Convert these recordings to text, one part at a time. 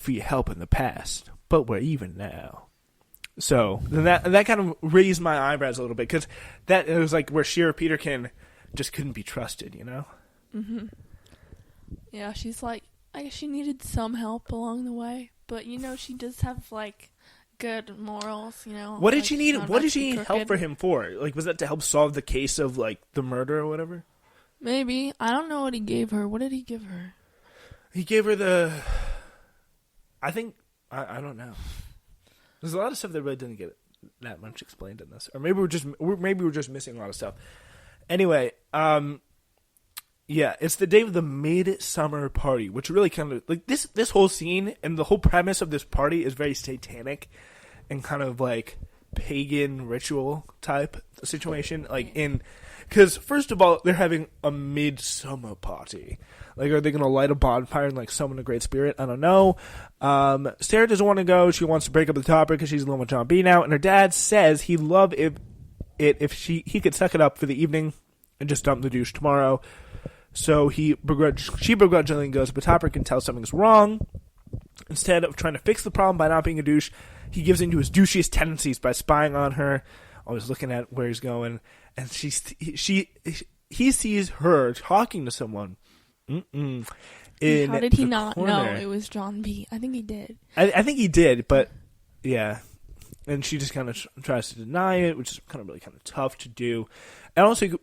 for your help in the past, but we're even now. So then that kind of raised my eyebrows a little bit, because it was like where Shira Peterkin just couldn't be trusted, you know? Mm-hmm. Yeah, she's like, I guess she needed some help along the way, but she does have like good morals, What did she need? What did she need help for him for? Like, was that to help solve the case of like the murder or whatever? Maybe. I don't know what he gave her. What did he give her? He gave her I think I don't know. There's a lot of stuff that really didn't get that much explained in this, or maybe we're just missing a lot of stuff. Anyway, yeah, it's the day of the midsummer party, which really kind of like this whole scene and the whole premise of this party is very satanic and kind of like pagan ritual type situation. Like because first of all, they're having a midsummer party. Like, are they going to light a bonfire and like summon a great spirit? I don't know. Sarah doesn't want to go. She wants to break up the topper because she's alone with John B now, and her dad says he'd love if he could suck it up for the evening and just dump the douche tomorrow. So she begrudgingly goes, but Topper can tell something's wrong. Instead of trying to fix the problem by not being a douche, he gives into his douchiest tendencies by spying on her, always looking at where he's going, and he sees her talking to someone. How did he not know it was John B? I think he did. I think he did, but yeah. And she just kind of tries to deny it, which is kind of tough to do. And also,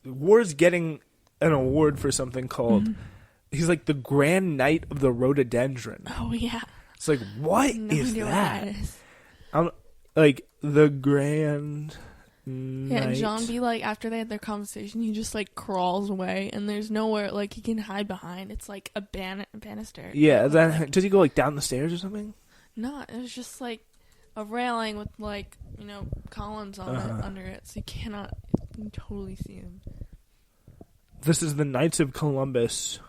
Ward's getting an award for something called, he's like the Grand Knight of the Rhododendron. Oh, yeah. It's like, what is that? I'm like, the Grand Knight. Yeah, and John B, like, after they had their conversation, he just, like, crawls away, and there's nowhere, like, he can hide behind. It's, like, a banister. Yeah, does he go, like, down the stairs or something? No, it was just, like, a railing with, like, columns on it, under it, so you cannot totally see him. This is the Knights of Columbus.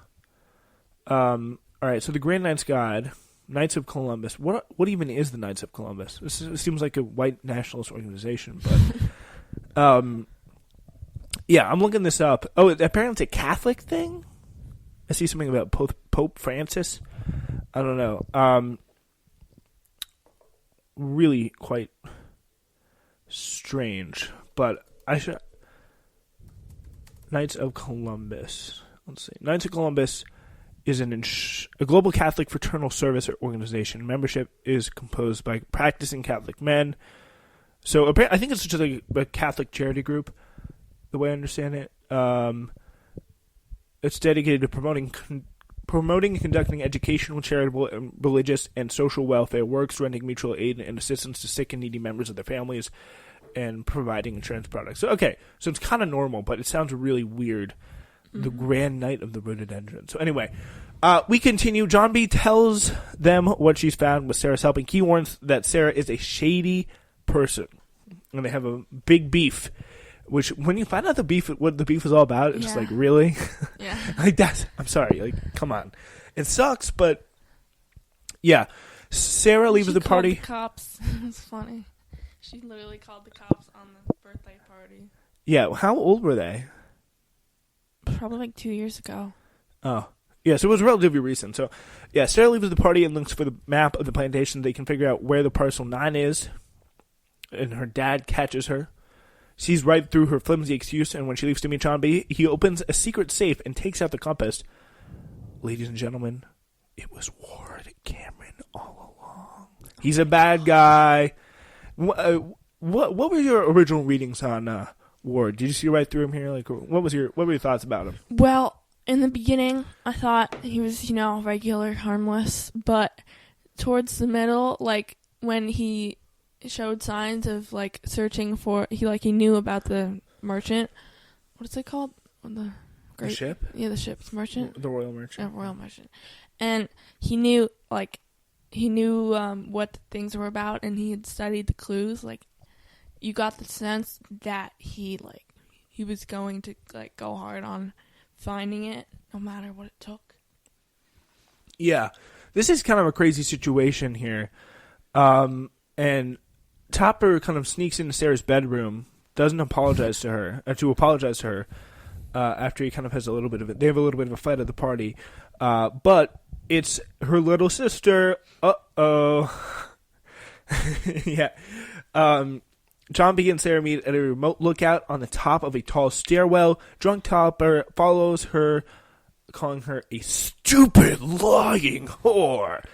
All right, so the Grand Knights Guide, Knights of Columbus. What even is the Knights of Columbus? It seems like a white nationalist organization, but yeah, I'm looking this up. Oh, apparently it's a Catholic thing. I see something about Pope Francis. I don't know. Really quite strange, but I should. Knights of Columbus. Let's see. Knights of Columbus is a global Catholic fraternal service organization. Membership is composed by practicing Catholic men. So I think it's just like a Catholic charity group, the way I understand it. It's dedicated to promoting and conducting educational, charitable, and religious and social welfare works, renting mutual aid and assistance to sick and needy members of their families, and providing insurance products. So, okay, so it's kind of normal, but it sounds really weird. The Grand Knight of the Rhododendron. So anyway, we continue. John B tells them what she's found with Sarah's help, and he warns that Sarah is a shady person, and they have a big beef. Which, when you find out what the beef is all about, it's just like, really? Yeah. Like, I'm sorry. Like, come on. It sucks, but yeah. Sarah leaves the party. She called the cops. It's funny. She literally called the cops on the birthday party. Yeah. How old were they? Probably like 2 years ago. Oh. Yeah, so it was relatively recent. So, yeah, Sarah leaves the party and looks for the map of the plantation. They can figure out where the parcel 9 is. And her dad catches her. Sees right through her flimsy excuse, and when she leaves to meet John B, he opens a secret safe and takes out the compass. Ladies and gentlemen, it was Ward Cameron all along. He's a bad guy. What were your original readings on Ward? Did you see right through him here? Like, what were your thoughts about him? Well, in the beginning, I thought he was, regular, harmless, but towards the middle, like, when he showed signs of like searching for he knew about the merchant. What is it called? The ship? Yeah, the ship's merchant. The Royal Merchant. Royal Merchant. And he knew what things were about, and he had studied the clues. Like, you got the sense that he was going to like go hard on finding it, no matter what it took. Yeah, this is kind of a crazy situation here, and Topper kind of sneaks into Sarah's bedroom, doesn't apologize to her, after he kind of has they have a little bit of a fight at the party, but it's her little sister. Uh-oh. Yeah. John B. and Sara meet at a remote lookout on the top of a tall stairwell. Drunk Topper follows her, calling her a stupid, lying whore.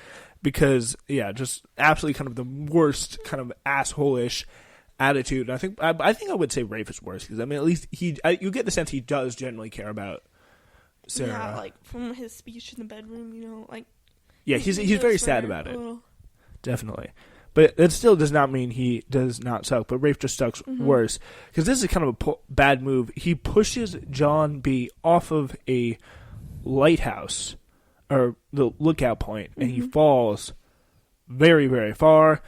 Because, yeah, just absolutely kind of the worst kind of asshole-ish attitude. And I think I would say Rafe is worse. Because, I mean, at least you get the sense he does generally care about Sara. Yeah, like, from his speech in the bedroom, you know, like... Yeah, he's very sad about it. Definitely. But it still does not mean he does not suck. But Rafe just sucks worse. Because this is kind of a bad move. He pushes John B. off of a lighthouse, or the lookout point, and he falls very, very far.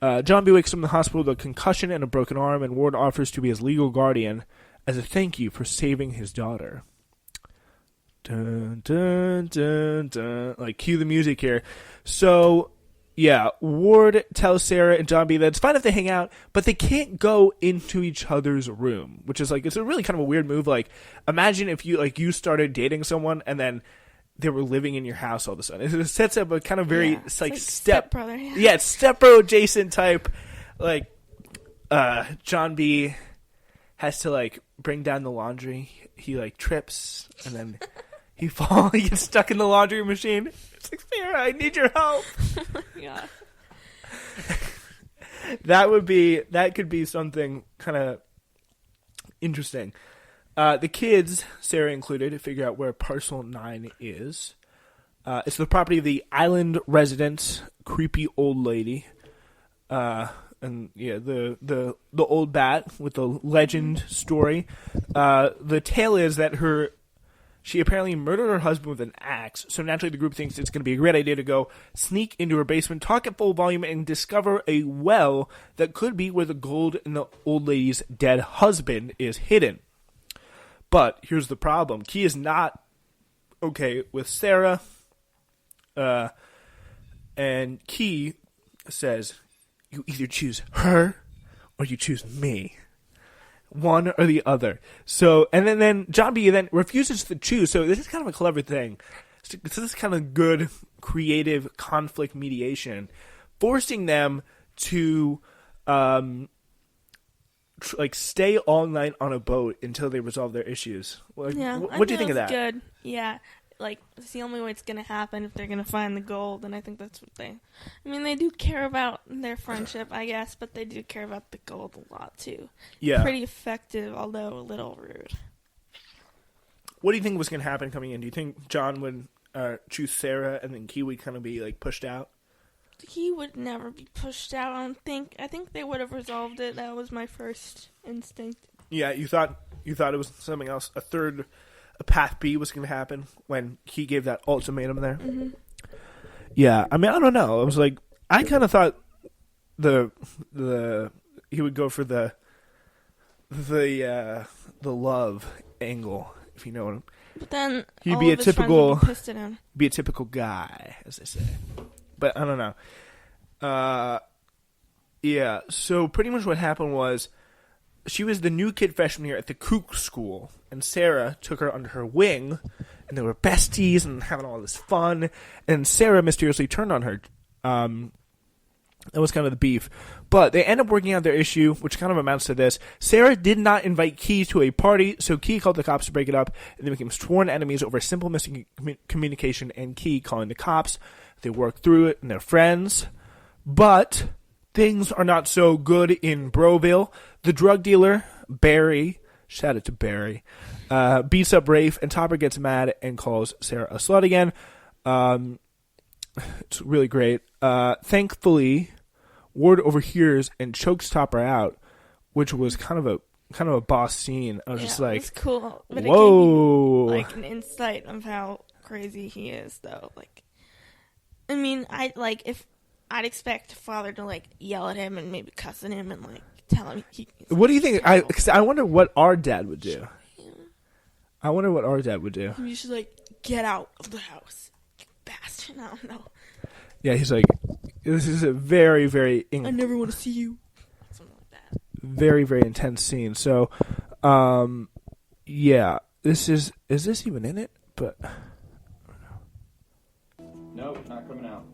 John B. wakes up in the hospital with a concussion and a broken arm, and Ward offers to be his legal guardian as a thank you for saving his daughter. Dun, dun, dun, dun. Like, cue the music here. So... yeah, Ward tells Sara and John B. that it's fine if they hang out, but they can't go into each other's room, which is like, it's a really kind of a weird move. Like, imagine if you started dating someone and then they were living in your house all of a sudden. It sets up a kind of very, like stepbrother. Yeah, it's stepbro adjacent type. Like, John B. has to like bring down the laundry. He like trips and then he falls. He gets stuck in the laundry machine. It's like, Sara, I need your help. Yeah. That could be something kind of interesting. The kids, Sara included, figure out where Parcel 9 is. It's the property of the island resident, creepy old lady. And yeah, the old bat with the legend story. The tale is that she apparently murdered her husband with an axe, so naturally the group thinks it's going to be a great idea to go sneak into her basement, talk at full volume, and discover a well that could be where the gold in the old lady's dead husband is hidden. But here's the problem. Key is not okay with Sara, and Key says, you either choose her or you choose me. One or the other. So, and then John B. then refuses to choose. So this is kind of a clever thing. So this is kind of good, creative conflict mediation, forcing them to, like stay all night on a boat until they resolve their issues. Like, yeah, what do you think of that? Good. Yeah. Like, it's the only way it's going to happen if they're going to find the gold, and I think that's what they do care about their friendship, I guess, but they do care about the gold a lot, too. Yeah. Pretty effective, although a little rude. What do you think was going to happen coming in? Do you think John would choose Sara, and then Key would kind of be, like, pushed out? He would never be pushed out, I don't think. I think they would have resolved it. That was my first instinct. Yeah, you thought it was something else, a path B was going to happen when he gave that ultimatum there. Mm-hmm. Yeah, I mean, I don't know. I was like, I kind of thought the he would go for the love angle, if you know what I'm. But then he'd all be of his friends would be pissed at him. Be a typical guy, as they say. But I don't know. Yeah. So pretty much what happened was, she was the new kid freshman year at the Kook school, and Sara took her under her wing, and they were besties and having all this fun, and Sara mysteriously turned on her. That was kind of the beef. But they end up working out their issue, which kind of amounts to this. Sara did not invite Key to a party, so Key called the cops to break it up, and they became sworn enemies over simple missing communication and Key calling the cops. They worked through it, and they're friends. But things are not so good in Broville. The drug dealer, Barry, shout out to Barry, beats up Rafe, and Topper gets mad and calls Sara a slut again. It's really great. Thankfully, Ward overhears and chokes Topper out, which was kind of a boss scene. I was just like, it was cool. But whoa, it gave me, like, an insight of how crazy he is, though. Like, I mean, I'd expect father to like yell at him and maybe cuss at him and like tell him. What do you think? Because I wonder what our dad would do. I wonder what our dad would do. He's just like, get out of the house, you bastard. I don't know. Yeah, he's like, this is a very, very... I never want to see you. Something like that. Very, very intense scene. So, yeah, is this even in it? But... Nope, not coming out.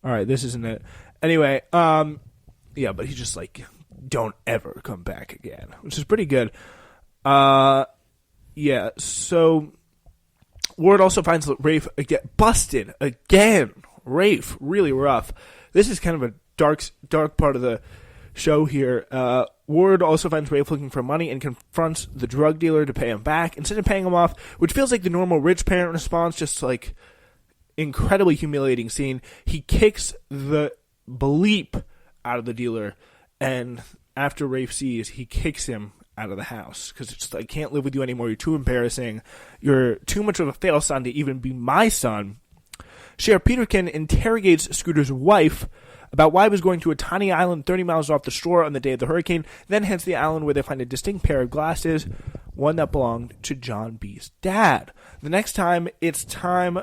All right, this isn't it. Anyway, yeah, but he's just like, don't ever come back again, which is pretty good. Yeah, so Ward also finds Rafe busted again. Rafe, really rough. This is kind of a dark part of the show here. Ward also finds Rafe looking for money and confronts the drug dealer to pay him back instead of paying him off, which feels like the normal rich parent response, just like incredibly humiliating scene. He kicks the bleep out of the dealer, and after Rafe sees, he kicks him out of the house because it's like, I can't live with you anymore. You're too embarrassing. You're too much of a fail son to even be my son. Sheriff Peterkin interrogates Scooter's wife about why he was going to a tiny island 30 miles off the shore on the day of the hurricane, then heads to the island where they find a distinct pair of glasses, one that belonged to John B.'s dad. The next night, it's time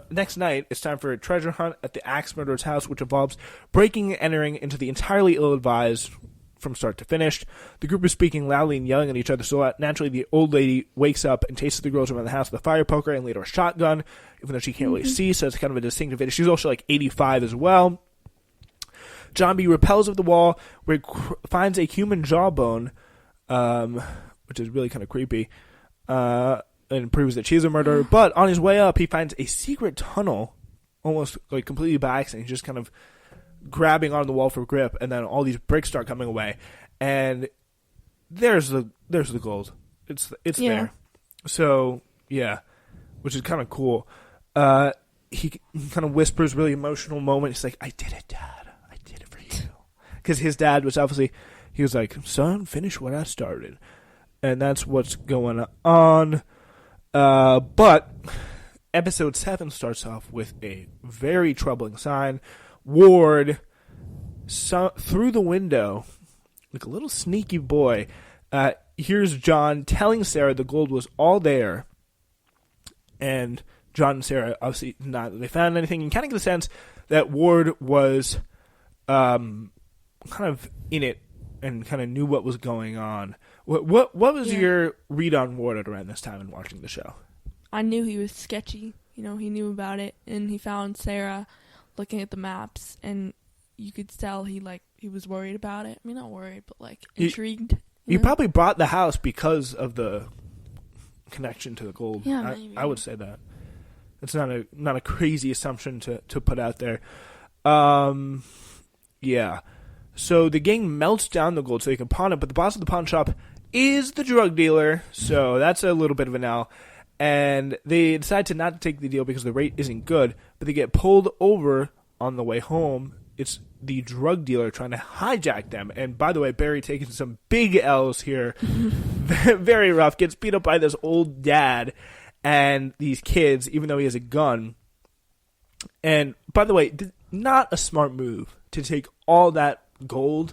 for a treasure hunt at the axe murderer's house, which involves breaking and entering into the entirely ill-advised from start to finish. The group is speaking loudly and yelling at each other, so naturally the old lady wakes up and chases the girls around the house with a fire poker and later a shotgun, even though she can't really see, so it's kind of a distinctive video. She's also like 85 as well. John B. repels of the wall, where he finds a human jawbone, which is really kind of creepy, and proves that she's a murderer. But on his way up, he finds a secret tunnel, almost like completely by accident. He's just kind of grabbing on the wall for grip, and then all these bricks start coming away, and there's the gold. It's there. So yeah, which is kind of cool. He kind of whispers, really emotional moment. He's like, "I did it, Dad. I did it for you." Because his dad was obviously, he was like, "Son, finish what I started," and that's what's going on. But episode 7 starts off with a very troubling sign. Ward, through the window, like a little sneaky boy, hears John telling Sara the gold was all there, and John and Sara obviously not that they found anything. You kind of get the sense that Ward was kind of in it and kind of knew what was going on. What was your read on Ward at around this time in watching the show? I knew he was sketchy. He knew about it, and he found Sara looking at the maps, and you could tell he was worried about it. I mean, not worried, but intrigued. He probably bought the house because of the connection to the gold. Yeah, maybe. I would say that. It's not a crazy assumption to put out there. Yeah. So the gang melts down the gold so they can pawn it, but the boss of the pawn shop is the drug dealer, so that's a little bit of an L. And they decide to not take the deal because the rate isn't good, but they get pulled over on the way home. It's the drug dealer trying to hijack them. And by the way, Barry taking some big L's here. Very rough. Gets beat up by this old dad and these kids, even though he has a gun. And by the way, not a smart move to take all that gold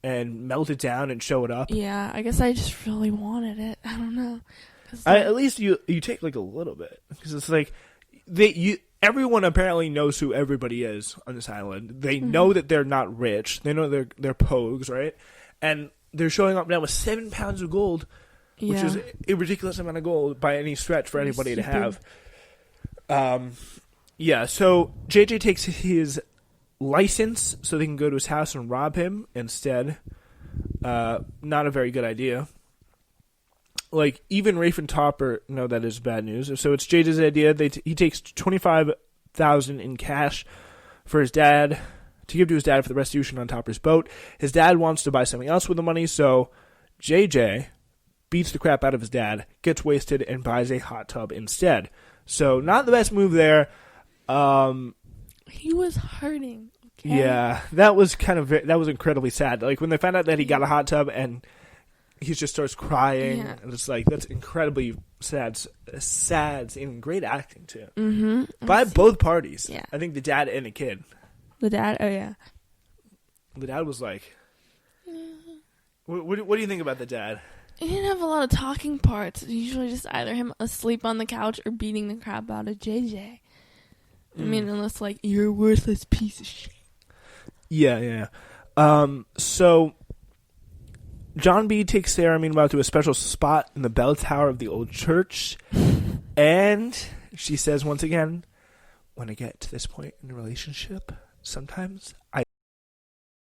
and melt it down and show it up. Yeah, I guess I just really wanted it. I don't know. At least you take like a little bit, because it's like everyone apparently knows who everybody is on this island. They know that they're not rich. They know they're pogues, right? And they're showing up now with 7 pounds of gold, which is a ridiculous amount of gold by any stretch for anybody to have. Yeah. So JJ takes his license so they can go to his house and rob him instead. Not a very good idea. Like, even Rafe and Topper know that is bad news. So it's JJ's idea. He takes $25,000 in cash for his dad to give to his dad for the restitution on Topper's boat. His dad wants to buy something else with the money, so JJ beats the crap out of his dad, gets wasted, and buys a hot tub instead. So not the best move there. He was hurting. Okay? Yeah, that was incredibly sad. Like, when they found out that he got a hot tub and he just starts crying, and it's like, that's incredibly sad and great acting too. Mm-hmm. By both parties. Yeah. I think the dad and the kid. The dad, oh yeah. The dad was like, what do you think about the dad? He didn't have a lot of talking parts. Usually just either him asleep on the couch or beating the crap out of JJ. I mean, unless like, you're a worthless piece of shit. Yeah. So John B. takes Sara, meanwhile, to a special spot in the bell tower of the old church. And she says once again, when I get to this point in a relationship, sometimes